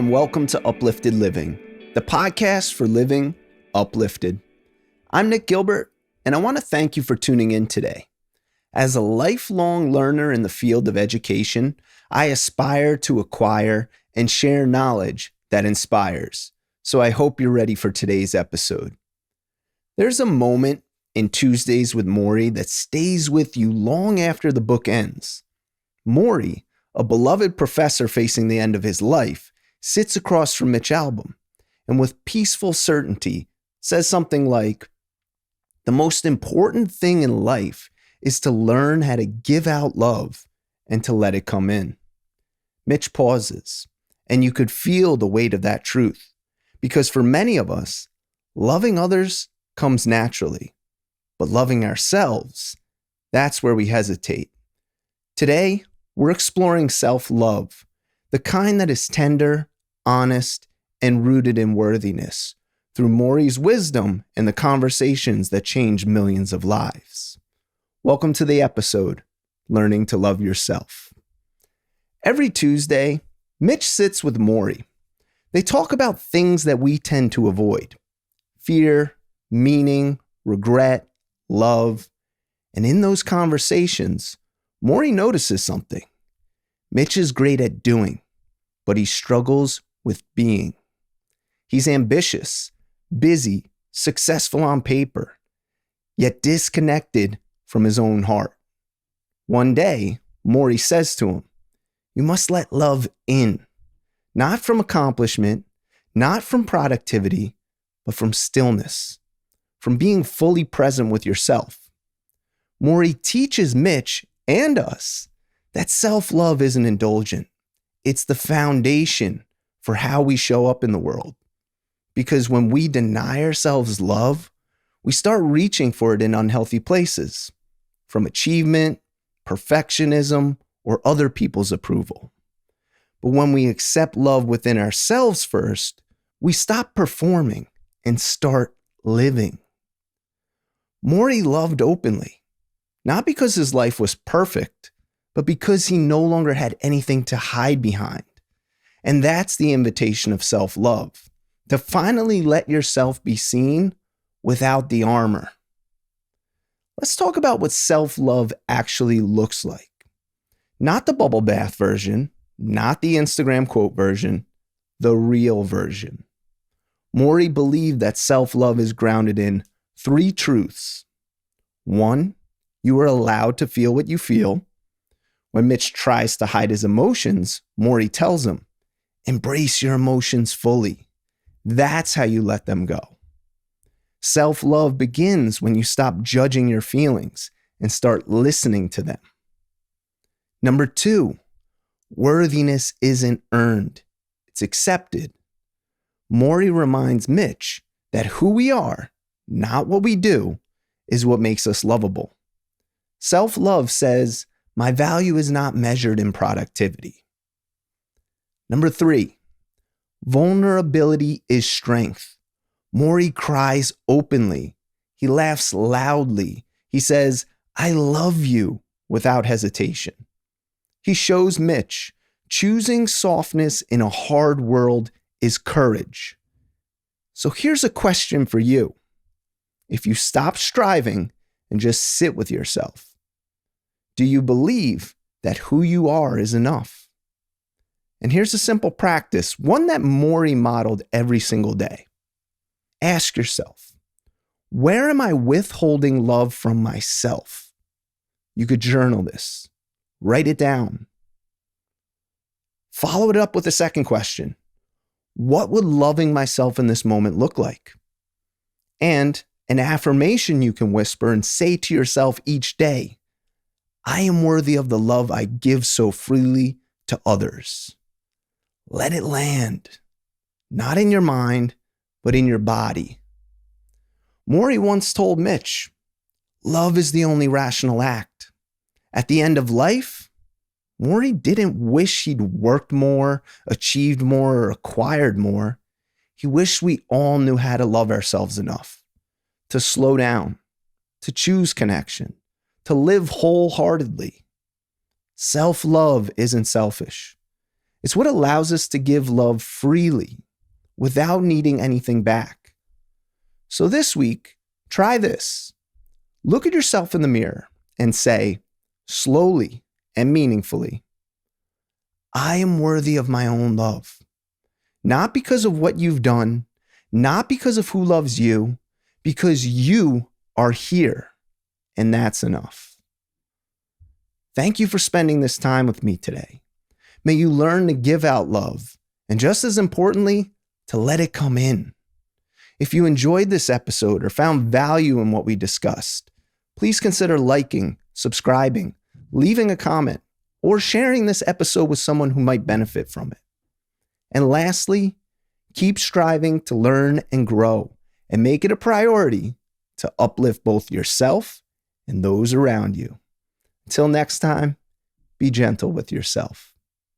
and welcome to Uplifted Living, the podcast for living uplifted. I'm Nick Gilbert, and I want to thank you for tuning in today. As a lifelong learner in the field of education, I aspire to acquire and share knowledge that inspires. So I hope you're ready for today's episode. There's a moment in Tuesdays with Morrie that stays with you long after the book ends. Morrie, a beloved professor facing the end of his life, sits across from Mitch Albom and with peaceful certainty says something like, "The most important thing in life is to learn how to give out love and to let it come in." Mitch pauses, and you could feel the weight of that truth, because for many of us, loving others comes naturally, but loving ourselves, that's where we hesitate. Today, we're exploring self-love, the kind that is tender, honest, and rooted in worthiness, through Morrie's wisdom and the conversations that change millions of lives. Welcome to the episode, Learning to Love Yourself. Every Tuesday, Mitch sits with Morrie. They talk about things that we tend to avoid: fear, meaning, regret, love. And in those conversations, Morrie notices something. Mitch is great at doing, but he struggles with being. He's ambitious, busy, successful on paper, yet disconnected from his own heart. One day, Morrie says to him, "You must let love in, not from accomplishment, not from productivity, but from stillness, from being fully present with yourself." Morrie teaches Mitch and us that self-love isn't indulgent. It's the foundation for how we show up in the world. Because when we deny ourselves love, we start reaching for it in unhealthy places, from achievement, perfectionism, or other people's approval. But when we accept love within ourselves first, we stop performing and start living. Morrie loved openly, not because his life was perfect, but because he no longer had anything to hide behind. And that's the invitation of self-love, to finally let yourself be seen without the armor. Let's talk about what self-love actually looks like. Not the bubble bath version, not the Instagram quote version, the real version. Morrie believed that self-love is grounded in 3 truths. 1, you are allowed to feel what you feel. When Mitch tries to hide his emotions, Morrie tells him, "Embrace your emotions fully. That's how you let them go." Self-love begins when you stop judging your feelings and start listening to them. Number 2, worthiness isn't earned. It's accepted. Morrie reminds Mitch that who we are, not what we do, is what makes us lovable. Self-love says, my value is not measured in productivity. Number 3, vulnerability is strength. Morrie cries openly. He laughs loudly. He says, "I love you," without hesitation. He shows Mitch, choosing softness in a hard world is courage. So here's a question for you. If you stop striving and just sit with yourself, do you believe that who you are is enough? And here's a simple practice, one that Morrie modeled every single day. Ask yourself, where am I withholding love from myself? You could journal this. Write it down. Follow it up with a second question. What would loving myself in this moment look like? And an affirmation you can whisper and say to yourself each day: I am worthy of the love I give so freely to others. Let it land, not in your mind, but in your body. Morrie once told Mitch, love is the only rational act. At the end of life, Morrie didn't wish he'd worked more, achieved more, or acquired more. He wished we all knew how to love ourselves enough to slow down, to choose connection, to live wholeheartedly. Self-love isn't selfish. It's what allows us to give love freely without needing anything back. So this week, try this. Look at yourself in the mirror and say, slowly and meaningfully, I am worthy of my own love. Not because of what you've done, not because of who loves you, because you are here, and that's enough. Thank you for spending this time with me today. May you learn to give out love, and just as importantly, to let it come in. If you enjoyed this episode or found value in what we discussed, please consider liking, subscribing, leaving a comment, or sharing this episode with someone who might benefit from it. And lastly, keep striving to learn and grow, and make it a priority to uplift both yourself and those around you. Until next time, be gentle with yourself.